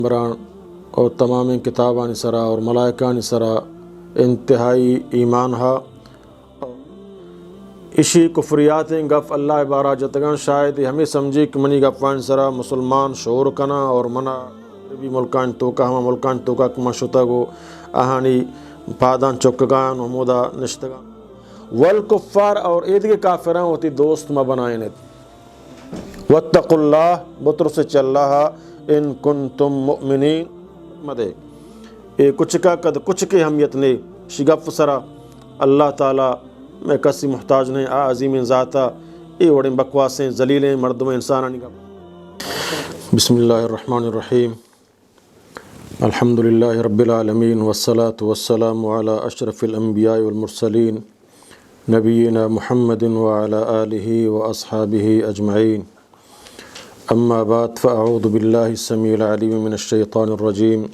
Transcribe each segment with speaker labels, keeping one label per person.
Speaker 1: بران اور تمام کتابان سرا اور ملائکان سرا انتہائی ایمان ہا اشی کفریات گف اللہ بارہ جتگان شاید ہمیں سمجھی کہ منی گفان سرا مسلمان شعور کنا اور منا بھی ملکان توکا ہما ملکان توکا کما شتا گو آہانی پادان چکگان ومودا نشتگان والکفار اور ایدگی کافران ہوتی دوست ما بنائنت واتقوا اللہ بطرس چلّہ ان کنتم مؤمنین مدے اے کچھ کا قد کچھ کے ہمیت نے شگف سرا اللہ تعالیٰ میں کسی محتاج نہیں آ عظیم ذاتا اے وڑیں بکواسیں ذلیلیں مردم انسانانی کا بسم اللہ الرحمن الرحیم الحمدللہ رب العالمین والصلاة والسلام علی اشرف الانبیاء والمرسلین نبینا محمد وعلى آلہ واصحابہ اجمعین اما بعد فاعوذ باللہ السمیع العلیم من الشیطان الرجیم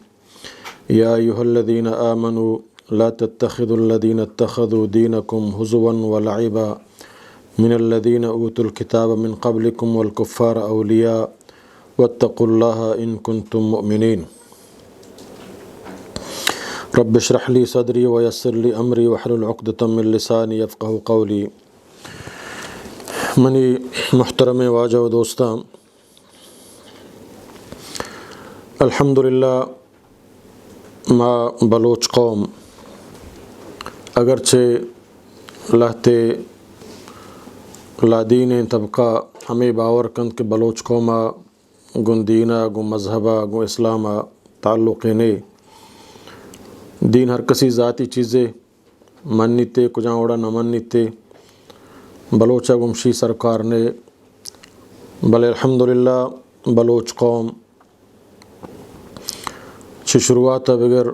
Speaker 1: یا ایہا الذین آمنوا لا تتخذوا الذين اتخذوا دينكم هزوا ولعبا من الذين اوتوا الكتاب من قبلكم والكفار اولياء واتقوا الله ان كنتم مؤمنين رب اشرح لي صدري ويسر لي امري واحلل عقدة من لساني يفقهوا قولي منی محترم واجہ و دوستان الحمدللہ ما بلوچ قوم اگرچہ لہتے لادین طبقہ ہمیں باور کند کہ بلوچ قوما گن دینہ گن مذہبہ گن اسلامہ تعلق نے دین ہر کسی ذاتی چیزیں منیتے کجاں اوڑا نہ منیتے بلوچہ گمشی سرکار نے بلے الحمدللہ بلوچ قوم چھ شروعات بغیر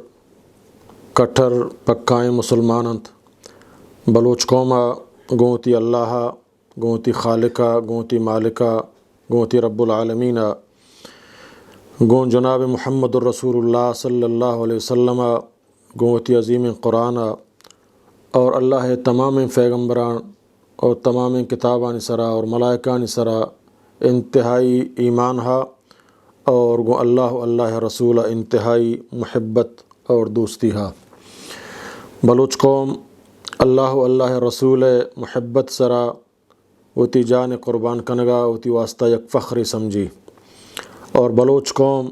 Speaker 1: کٹھر پکائیں مسلمانت بلوچ قوما گوتی اللہ گوتی خالقہ گوتی مالکہ گوتی رب العالمین گون جناب محمد الرسول اللہ صلی اللہ علیہ وسلم گوتی عظیم قرآن اور اللہ تمام پیغمبران اور تمام کتابان سرا اور ملائکان سرا انتہائی ایمان ہا اور گو اللہ رسول انتہائی محبت اور دوستی ہا بلوچ قوم اللہ رسول محبت سرا وتی جان قربان کنگا وتی واسطہ یک فخری سمجھی اور بلوچ قوم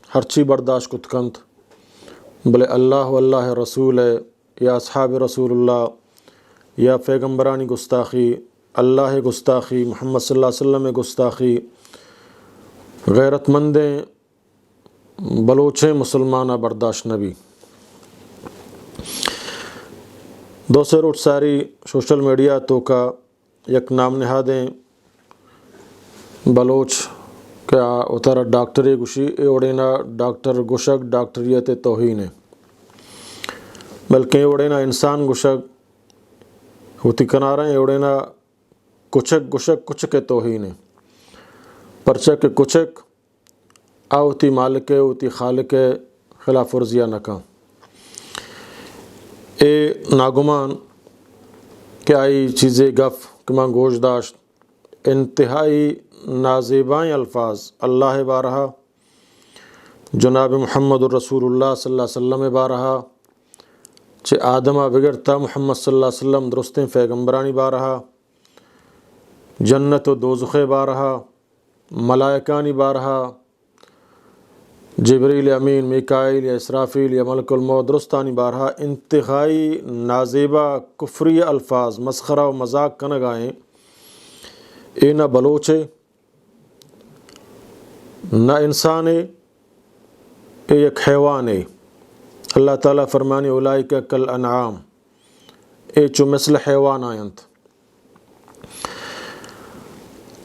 Speaker 1: ہرچی برداشت کت کنت بلے اللہ رسول یا اصحاب رسول اللہ یا پیغمبرانی گستاخی اللہ گستاخی محمد صلی اللہ علیہ وسلم گستاخی غیرت مندیں بلوچیں مسلمانہ برداشت نبی دوسرے روٹ ساری سوشل میڈیا تو کا یک نام نہادیں بلوچ کیا اتارا ڈاکٹری گوشی اوڑینا ڈاکٹر گوشک ڈاکٹریت توہین بلکہ اوڑینا انسان گوشک ہوتی کناریں اوڑینا کچک گوشک کچک توہین پرچک کچک آوتی مالک اوتی خالق خلاف ورزیہ نکا اے ناگمان کہ آئی چیزیں گف کما گوش داشت انتہائی نازیبائیں الفاظ اللہ بارہا جناب محمد الرسول اللہ صلی اللہ علیہ وسلم بارہا چھ آدمہ بگرتا محمد صلی اللہ علیہ وسلم درستیں پیغمبرانی بارہا جنت و دوزخ بارہا ملائکانی بارہا جبریل امین میکائیل یا اسرافیل یا ملک الموت درستانی بارہا انتہائی نازیبہ کفری الفاظ مسخرہ و مذاق کنگائیں اے نہ بلوچے نہ انسانے اے یک حیوانے اللہ تعالیٰ فرمانی اولئک کل انعام اے چو مثل حیوان آئنت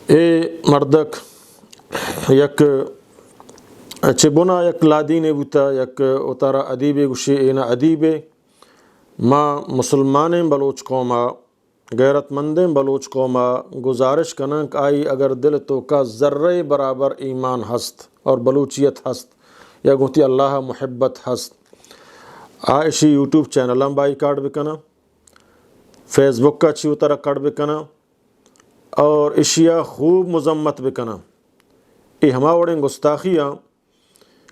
Speaker 1: اے مردک یک چبنا یک لادین بوتا یک اتارا ادیب گوشی اینا ادیب ما مسلمان بلوچ قوما غیرت مندیں بلوچ قوما گزارش کنک آئی اگر دل تو کا ذرے برابر ایمان ہست اور بلوچیت ہست یا گوتی اللہ محبت ہست آئیشی یوٹیوب چینل ہم بائی کارڈ بکنا فیس بک کا چیو طرح کارڈ بکنا اور اشیاء خوب مذمت بکنا یہ ہما وڑیں گستاخیاں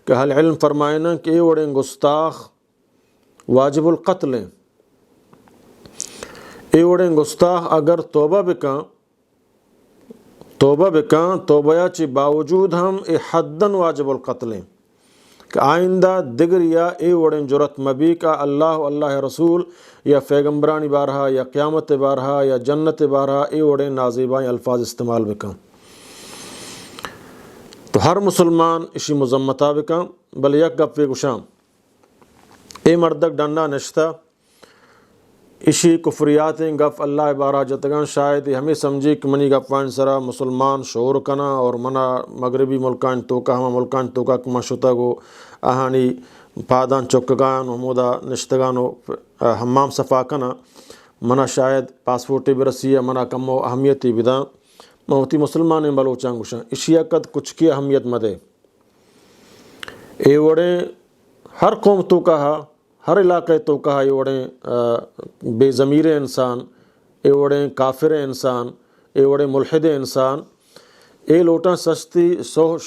Speaker 1: کہ اہل علم فرمائنا کہ اے وڑیں گستاخ واجب القتل ہیں، اے وڑیں گستاخ اگر توبہ بکاں توبہ چی باوجود ہم اے حدن واجب القتل ہیں کہ آئندہ دگر یا اے وڑیں جرت مبی کا اللہ رسول یا پیغمبرانی بارہا یا قیامت بارہا یا جنت بارہا اے وڑیں نازیبائیں الفاظ استعمال بکاں۔ تو ہر مسلمان اسی مذمتہ بکاں بل یک گپ پہ گشام اے مردک ڈنڈا نشتہ اسی کفریاتیں گف اللہ بارہ جتگان شاید ہمیں سمجھی کہ منی گفان سرا مسلمان شعور کنا اور منا مغربی ملکان توکا ہما ملکان توکا کما شتا گو آہانی پادان چکگان و مودا نشتگان و حمام صفا کنا منا شاید پاسپورٹی برسی ہے منا کم و اہمیتی بداں موتی مسلمان بلوچان گوشان اشیاء قد کچھ کی اہمیت مدے اے وڑے ہر قوم تو کہا ہر علاقے تو کہا اے وڑے بے ضمیر انسان اے وڑے کافر انسان اے وڑے ملحد انسان اے لوٹاں سستی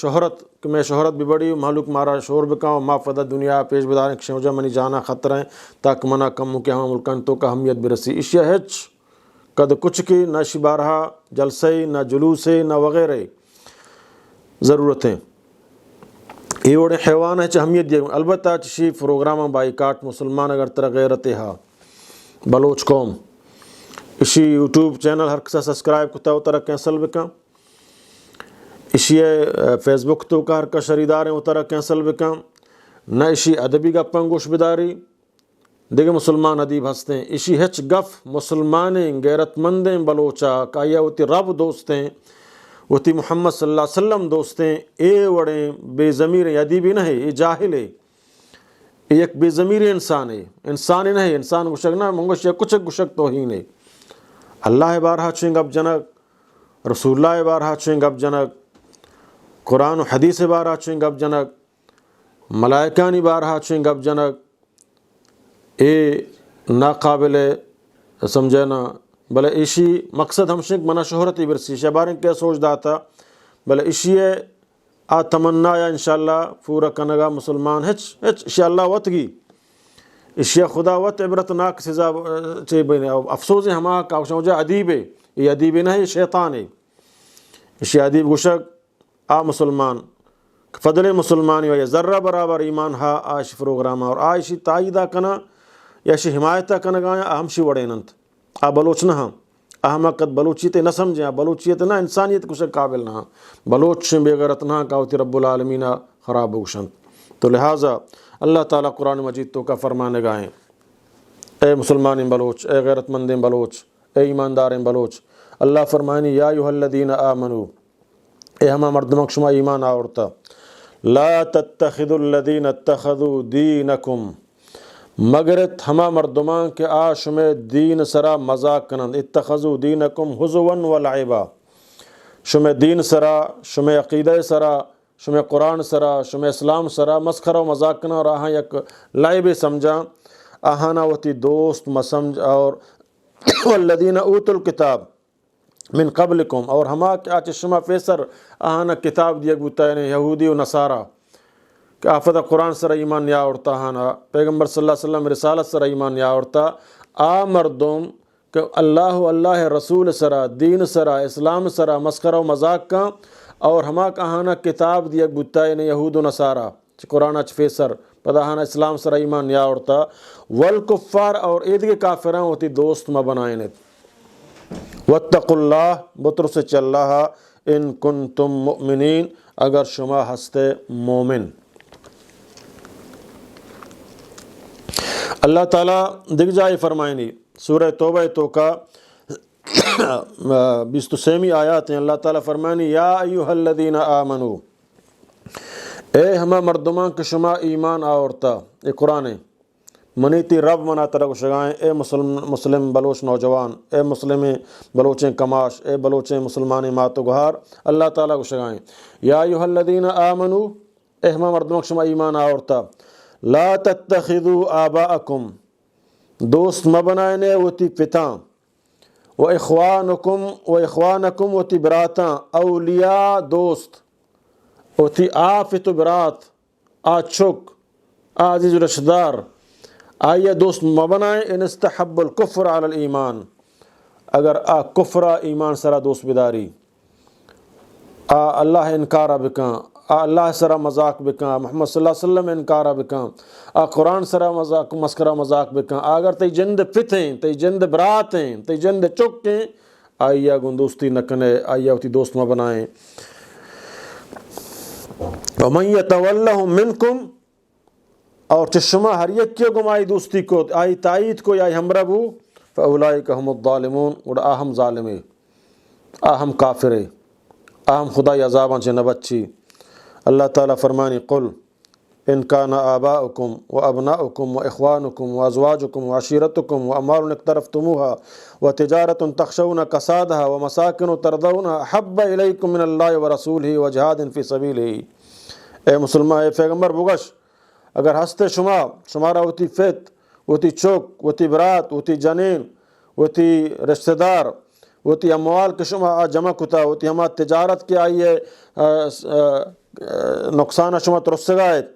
Speaker 1: شہرت کہ میں شہرت بھی بڑی معلوم مارا شور بکاؤں ما فدہ دنیا پیش بداریں شوجہ منی جانا خطر ہیں تاک منا کم کہ ہم ملکان تو کا اہمیت برسی اشیاء ہچ قد کچھ کی نہ شبارہا جلسے نہ جلوسے نہ وغیرہ ضرورتیں یہ وڑے حیوان ہے اہمیت دیا البتہ چشی پروگرام بائیکاٹ مسلمان اگر طرح غیرت ہا بلوچ قوم اسی یوٹیوب چینل ہر کسا سبسکرائب کتا اترا کینسل بکاں اسی فیس بک تو کا ہر کا شریدار ہیں اترا کینسل بکاں نہ اسی ادبی گپاں گوش بداری دیکھیں مسلمان ادیب ہستے ہیں اسی ہچ گف مسلمانیں غیرت مندیں بلوچا کایا ہوتی رب دوستیں ہوتی محمد صلی اللہ علیہ وسلم دوستیں اے وڑیں بے ضمیر ادیبی نہیں یہ جاہل ہے یہ ایک بے ضمیر انسان ہے انسان نہیں انسان گشک نہ منگوش یا کچھ گشک توہین ہے اللہ بارہا چھیں گب جنک رسول اللہ بارہا چھیں گب جنک قرآن و حدیث بارہا چھیں گب جنک ملائکانی بارہا چھیں گب جنک اے ناقابل سمجھنا بلے ایشی مقصد ہم شنک منا شہرتی برسی شباریں کیا سوچ داتا بلے ایشی آ تمنا یا انشاءاللہ پورا کنگا مسلمان ہچ انشاءاللہ وط گی ایشی خدا وط عبرتناک سزا چے بین افسوس ہما کاوشنوجہ ادیب ہے یہ ادیب نہیں یہ شیطان ہے ایشی ادیب گوشک آ مسلمان فضل مسلمانی و یا ذرہ برابر ایمان ہا آش پروگرام اور آشی تائیدہ کنا یا شی حمایتہ کنگا یا ہمشی وڑیننت آ بلوچ نہ ہاں احمقت بلوچیت نہ سمجھیں بلوچیت نہ انسانیت کچھ قابل نہ بلوچ بے غیرت نہ کاوتی رب العالمین خراب ہوشن تو لہٰذا اللہ تعالیٰ قرآن مجید تو کا فرمانے گائیں اے مسلمان بلوچ اے غیرت مند بلوچ اے ایماندار بلوچ اللہ فرمانی یا ایھا الذین آمنو اے ہما مردمک شما ایمان آورتا لا تتخذوا الذین اتخذوا دینکم مگرت ہما مردمان کے آش میں دین سرا مذاق کنند اتخذوا دینکم حزوا ولعبا شمع دین سرا شمع عقیدہ سرا شمع قرآن سرا شمع اسلام سرا مسخرہ و مذاق کنا اور آہاں یک لائب سمجھا آہانا وتی دوست مسمج اور والذین اوتوا الکتاب من قبلکم اور ہما کے آچ شما فیسر آہانا کتاب دیا گوتا ہے یہودی و نصارہ کہ آفت قرآن سر ایمان یا اڑتا ہانا پیغمبر صلی اللہ علیہ وسلم رسالت سر ایمان یا اڑتا آ مردم کہ اللہ رسول سرا دین سرا اسلام سرا مسخرہ و مذاق کا اور ہما کہانا کتاب دیا گتا ہے یہود و نصارہ قرآن اچ فیسر پدا ہانا اسلام سرا ایمان یا اڑتا والکفار اور عید کے کافران ہوتی دوست ما بنائنت واتقوا اللہ بطر سے چل رہا ان کنتم مؤمنین اگر شما ہستے مومن اللہ تعالیٰ دیکھ جائے فرمائنی سورہ توبہ تو کا 23 آیات ہیں اللہ تعالیٰ فرمائنی یا ایھا الذین آمنو اے ہما مردمان کے شما ایمان آورتا اے قرآن منیتی رب منا طرح شگائیں اے مسلم بلوچ نوجوان اے مسلم بلوچیں کماش اے بلوچیں مسلمان ماتو گہار اللہ تعالیٰ کو شگائیں یا ایھا الذین آمنو اے ہما مردمان کے شما ایمان آورتا لا تتخذوا آباءکم دوست مبنائنے وتی پتاں و اخوانکم وتی براتاں اولیاء دوست وتی آفت برات چھک عزیز رشتہ دار آئیے دوست مبنائیں ان استحب الکفر علی الایمان اگر کفر ایمان سرا دوست بداری اللہ انکارہ بکاں اللہ سرا مذاق بکاں محمد صلی اللہ علیہ وسلم انکارہ بکاں قرآن سرا مذاق مسکرہ مذاق بکاں اگر تی جند پتیں تی جند براتیں تی جند چکیں آئیے گن دوستی نہ کنے آئیے ہوتی دوست ماں بنائیں وَمَن يَتَوَلَّهُم مِّنكُمْ اور چشمہ ہر یک کیوں گم آئی دوستی کو آئی تائید کو آئی ہمراہ بو فَأُولَئِكَ هُمُ الظَّالِمُونَ اور آہم ظالمے آہم کافرے آہم خدای عذاباں چے نبچی اللہ تعالیٰ فرمانی قل ان کان آباؤکم و ابناؤکم و اخوانکم و ازواجکم و عشیرتکم و اموال اقترفتموها و تجارت تخشون کسادها و مساکن ترضونها احب الیکم من اللہ و رسولہ و جہاد فی سبیلہ اے مسلمان اے پیغمبر بگش اگر ہستے شمارا ہوتی فت ہوتی چوک ہوتی برات ہوتی جنین ہوتی رشتہ دار ہوتی اموال کے شما جمع کتا ہوتی ہما تجارت کے آئیے نقصان شما ترسگائت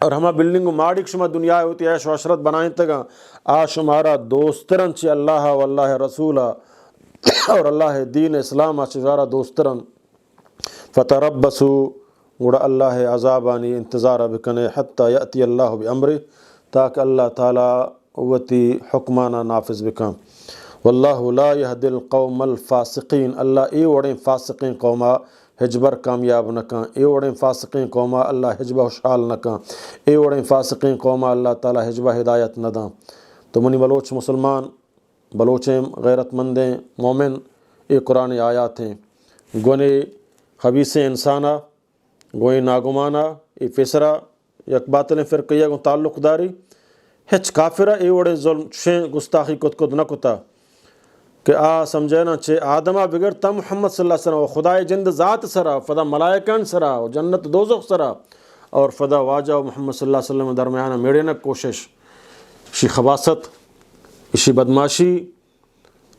Speaker 1: اور ہما بلڈنگ ماڑک شما دنیا ہوتی عیش و عشرت بنائیں تگا شمارا دوسترن چی اللہ و اللہ رسولہ اور اللہ دین اسلام شمارا دوسترن فتربصوا گوڑا اللہ عذابانی انتظار بکنے حتی یأتی اللہ بامرہ تاکہ اللہ تعالیٰ وتی حکمانہ نافذ بکن واللہ لا یہدی القوم الفاسقین اللہ ای وڑیں فاسقین قوما ہجبر کامیاب نکاں ای وڑیں فاسقین قوما اللہ ہجبہ خوشحال نکاں ای وڑیں فاسقین قوما اللہ تعالیٰ ہجبہ ہدایت نداں تو منی بلوچ مسلمان بلوچیں غیرت مندیں مومن ای قرآن آیات ہیں گونے خبیث انسانہ گوئی ناگمانہ ای فسرہ یک باطل فرقیہ کو تعلق داری ہچ کافرہ ای وڑے ظلم شیں گستاخی کد نہ کتا کہ سمجھینا چھے آدمہ بگر تا محمد صلی اللہ علیہ وسلم و خدای جند ذات سرا فدا ملائکان سرا و جنت دوزخ سرا اور فدا واجہ و محمد صلی اللہ علیہ وسلم درمیانہ میڑے نہ کوشش اشی خباست اشی بدماشی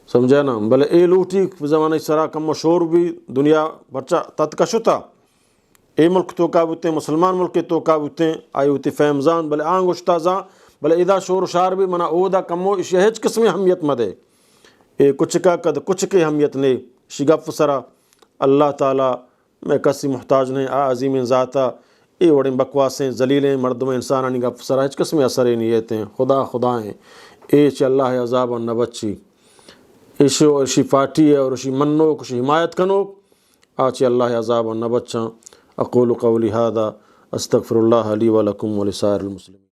Speaker 1: سمجھینا بلے اے لوٹی زمانہ سرا کم شور بھی دنیا برچہ تتکشتا اے ملک تو کابوتیں مسلمان ملک تو کابوتیں آئی ہوتی فہمزان بلے آنگ اشتازاں بلے ادا شور و شار بھی منا اودا کمو اشی ہیچ قسم اہمیت مدے اے کچھ کا قد کچھ کی اہمیت نہیں شگف سرا اللہ تعالیٰ میں کسی محتاج نہیں عظیم ذاتا اے وڑیں بکواسیں ذلیلیں مردم انسانانی گف سرا ہیچ قسم اثر نیتیں خدا ہیں اے چ اللہ عذاب و نبچی ایشو اشی فاٹی ہے اور اشی منوک اشی حمایت کنوک آچ اللہ عذاب و نبچاں اقول قولی هذا استغفر اللہ لی ولکم ولسائر المسلمین